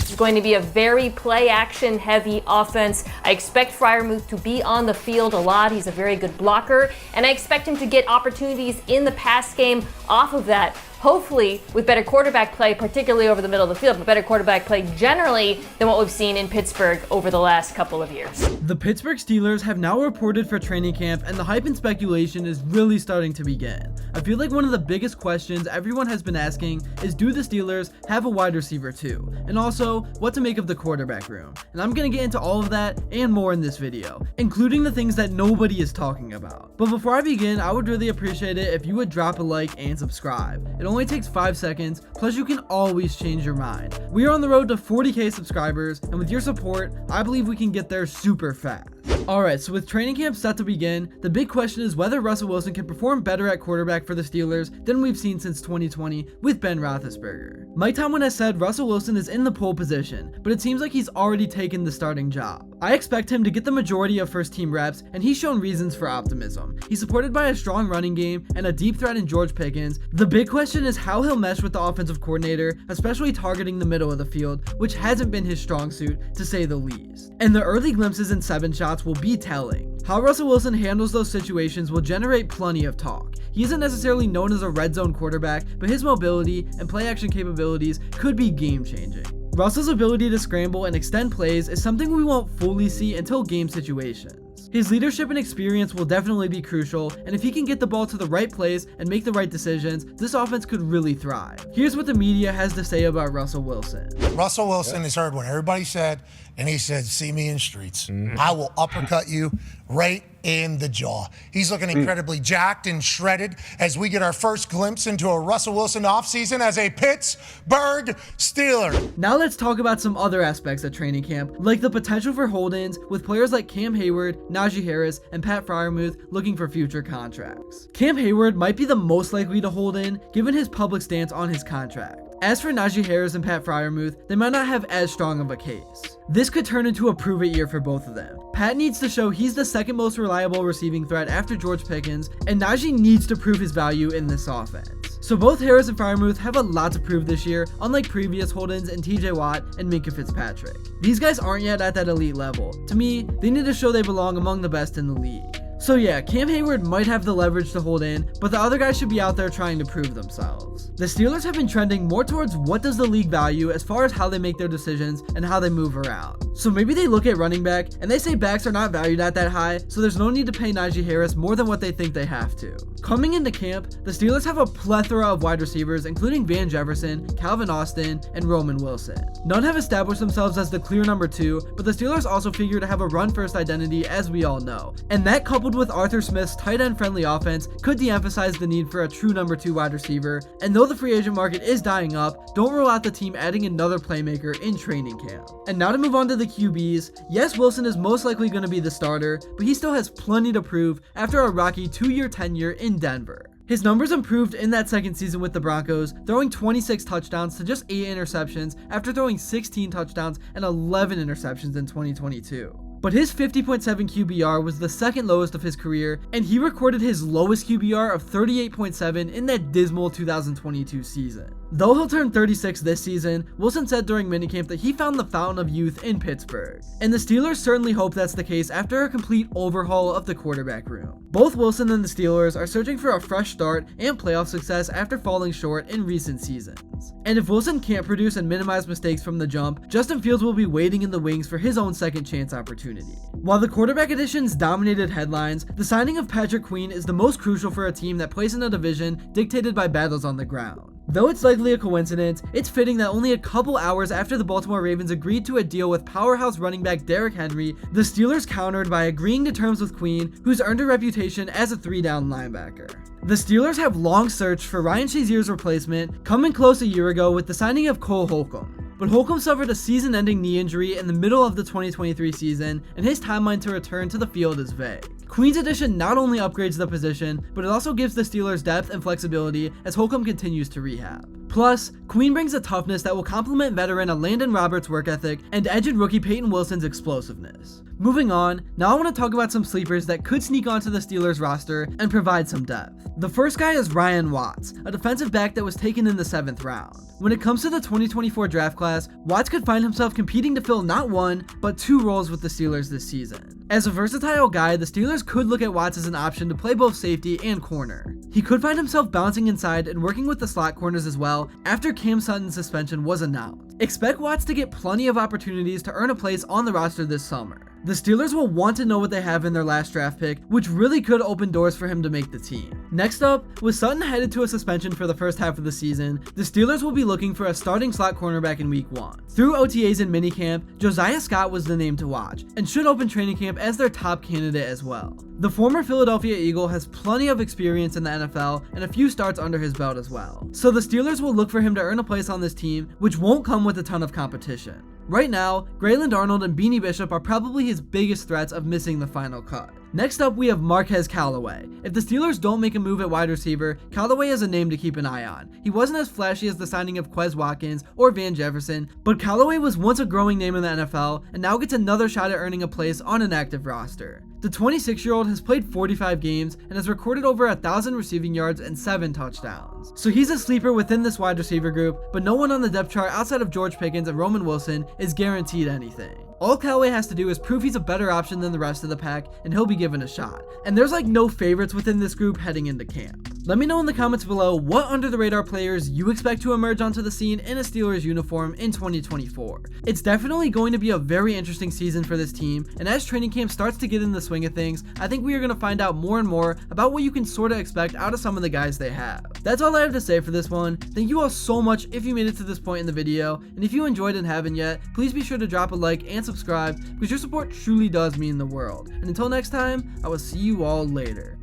It's going to be a very play-action heavy offense. I expect Freiermuth to be on the field a lot. He's a very good blocker, and I expect him to get opportunities in the pass game off of that. Hopefully with better quarterback play, particularly over the middle of the field, but better quarterback play generally than what we've seen in Pittsburgh over the last couple of years. The Pittsburgh Steelers have now reported for training camp, and the hype and speculation is really starting to begin. I feel like one of the biggest questions everyone has been asking is, do the Steelers have a wide receiver too? And also, what to make of the quarterback room. And I'm going to get into all of that and more in this video, including the things that nobody is talking about. But before I begin, I would really appreciate it if you would drop a like and subscribe. It only takes 5 seconds, plus you can always change your mind. We are on the road to 40k subscribers, and with your support, I believe we can get there super fast. Alright, so with training camp set to begin, the big question is whether Russell Wilson can perform better at quarterback for the Steelers than we've seen since 2020 with Ben Roethlisberger. Mike Tomlin has said Russell Wilson is in the pole position, but it seems like he's already taken the starting job. I expect him to get the majority of first team reps, and he's shown reasons for optimism. He's supported by a strong running game and a deep threat in George Pickens. The big question is how he'll mesh with the offensive coordinator, especially targeting the middle of the field, which hasn't been his strong suit to say the least. And the early glimpses in 7 shots will be telling. How Russell Wilson handles those situations will generate plenty of talk. He isn't necessarily known as a red zone quarterback, but his mobility and play action capabilities could be game changing. Russell's ability to scramble and extend plays is something we won't fully see until game situations. His leadership and experience will definitely be crucial, and if he can get the ball to the right place and make the right decisions, this offense could really thrive. Here's what the media has to say about Russell Wilson. Russell Wilson has heard what everybody said, and he said, see me in streets. I will uppercut you right in the jaw. He's looking incredibly jacked and shredded as we get our first glimpse into a Russell Wilson offseason as a Pittsburgh Steeler. Now let's talk about some other aspects at training camp, like the potential for hold-ins with players like Cam Hayward, Najee Harris, and Pat Freiermuth looking for future contracts. Cam Hayward might be the most likely to hold in, given his public stance on his contract. As for Najee Harris and Pat Freiermuth, they might not have as strong of a case. This could turn into a prove-it year for both of them. Pat needs to show he's the second most reliable receiving threat after George Pickens, and Najee needs to prove his value in this offense. So both Harris and Freiermuth have a lot to prove this year, unlike previous hold-ins in TJ Watt and Minkah Fitzpatrick. These guys aren't yet at that elite level. To me, they need to show they belong among the best in the league. So yeah, Cam Hayward might have the leverage to hold in, but the other guys should be out there trying to prove themselves. The Steelers have been trending more towards what does the league value as far as how they make their decisions and how they move around. So maybe they look at running back and they say backs are not valued at that high, so there's no need to pay Najee Harris more than what they think they have to. Coming into camp, the Steelers have a plethora of wide receivers, including Van Jefferson, Calvin Austin, and Roman Wilson. None have established themselves as the clear number 2, but the Steelers also figure to have a run-first identity, as we all know. And that, coupled with Arthur Smith's tight end friendly offense, could de-emphasize the need for a true number 2 wide receiver. And though the free agent market is dying up, don't rule out the team adding another playmaker in training camp. And now to move on to the QBs, yes, Wilson is most likely going to be the starter, but he still has plenty to prove after a rocky 2-year tenure in Denver. His numbers improved in that second season with the Broncos, throwing 26 touchdowns to just 8 interceptions after throwing 16 touchdowns and 11 interceptions in 2022. But his 50.7 QBR was the second lowest of his career, and he recorded his lowest QBR of 38.7 in that dismal 2022 season. Though he'll turn 36 this season, Wilson said during minicamp that he found the fountain of youth in Pittsburgh. And the Steelers certainly hope that's the case after a complete overhaul of the quarterback room. Both Wilson and the Steelers are searching for a fresh start and playoff success after falling short in recent seasons. And if Wilson can't produce and minimize mistakes from the jump, Justin Fields will be waiting in the wings for his own second chance opportunity. While the quarterback additions dominated headlines, the signing of Patrick Queen is the most crucial for a team that plays in a division dictated by battles on the ground. Though it's likely a coincidence, it's fitting that only a couple hours after the Baltimore Ravens agreed to a deal with powerhouse running back Derrick Henry, the Steelers countered by agreeing to terms with Queen, who's earned a reputation as a 3-down linebacker. The Steelers have long searched for Ryan Shazier's replacement, coming close a year ago with the signing of Cole Holcomb. But Holcomb suffered a season-ending knee injury in the middle of the 2023 season, and his timeline to return to the field is vague. Queen's addition not only upgrades the position, but it also gives the Steelers depth and flexibility as Holcomb continues to rehab. Plus, Queen brings a toughness that will complement veteran Landon Roberts' work ethic and edge rookie Peyton Wilson's explosiveness. Moving on, now I want to talk about some sleepers that could sneak onto the Steelers roster and provide some depth. The first guy is Ryan Watts, a defensive back that was taken in the 7th round. When it comes to the 2024 draft class, Watts could find himself competing to fill not one, but 2 roles with the Steelers this season. As a versatile guy, the Steelers could look at Watts as an option to play both safety and corner. He could find himself bouncing inside and working with the slot corners as well after Cam Sutton's suspension was announced. Expect Watts to get plenty of opportunities to earn a place on the roster this summer. The Steelers will want to know what they have in their last draft pick, which really could open doors for him to make the team. Next up, with Sutton headed to a suspension for the first half of the season, the Steelers will be looking for a starting slot cornerback in week 1. Through OTAs and minicamp, Josiah Scott was the name to watch, and should open training camp as their top candidate as well. The former Philadelphia Eagle has plenty of experience in the NFL and a few starts under his belt as well. So the Steelers will look for him to earn a place on this team, which won't come with a ton of competition. Right now, Grayland Arnold and Beanie Bishop are probably his biggest threats of missing the final cut. Next up, we have Marquez Callaway. If the Steelers don't make a move at wide receiver, Callaway is a name to keep an eye on. He wasn't as flashy as the signing of Quez Watkins or Van Jefferson, but Callaway was once a growing name in the NFL and now gets another shot at earning a place on an active roster. The 26-year-old has played 45 games and has recorded over 1,000 receiving yards and 7 touchdowns. So he's a sleeper within this wide receiver group, but no one on the depth chart outside of George Pickens and Roman Wilson is guaranteed anything. All Callaway has to do is prove he's a better option than the rest of the pack, and he'll be given a shot. And there's like no favorites within this group heading into camp. Let me know in the comments below what under-the-radar players you expect to emerge onto the scene in a Steelers uniform in 2024. It's definitely going to be a very interesting season for this team, and as training camp starts to get in the swing of things, I think we are going to find out more and more about what you can sort of expect out of some of the guys they have. That's all I have to say for this one. Thank you all so much if you made it to this point in the video, and if you enjoyed and haven't yet, please be sure to drop a like and subscribe, because your support truly does mean the world. And until next time, I will see you all later.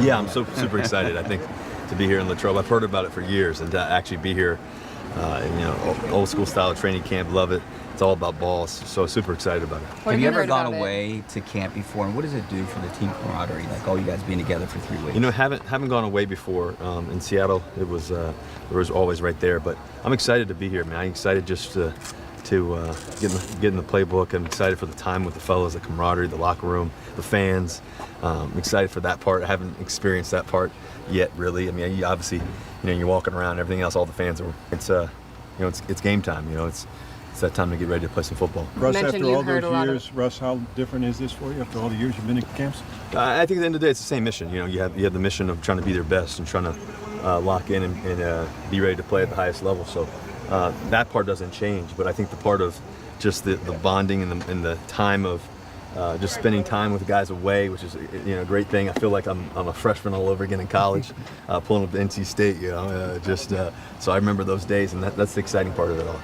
Yeah, I'm super excited. I think to be here in Latrobe, I've heard about it for years, and to actually be here, old school style training camp, love it. It's all about balls, so super excited about it. Have you ever gone away to camp before, and what does it do for the team camaraderie, like all you guys being together for 3 weeks? You know, haven't gone away before. In Seattle, it was always right there, but I'm excited to be here, man. I'm excited just to get in the playbook. I'm excited for the time with the fellas, the camaraderie, the locker room, the fans. I'm excited for that part. I haven't experienced that part yet, really. I mean, obviously, you're walking around, everything else, all the fans are. It's game time. It's that time to get ready to play some football. Russ, after all those years, Russ, how different is this for you after all the years you've been in camps? I think at the end of the day, it's the same mission. You have the mission of trying to be their best and trying to lock in and be ready to play at the highest level. So that part doesn't change, but I think the part of just the bonding and the time of just spending time with the guys away, which is a great thing. I feel like I'm a freshman all over again in college, pulling up to NC State. So I remember those days, and that's the exciting part of it all.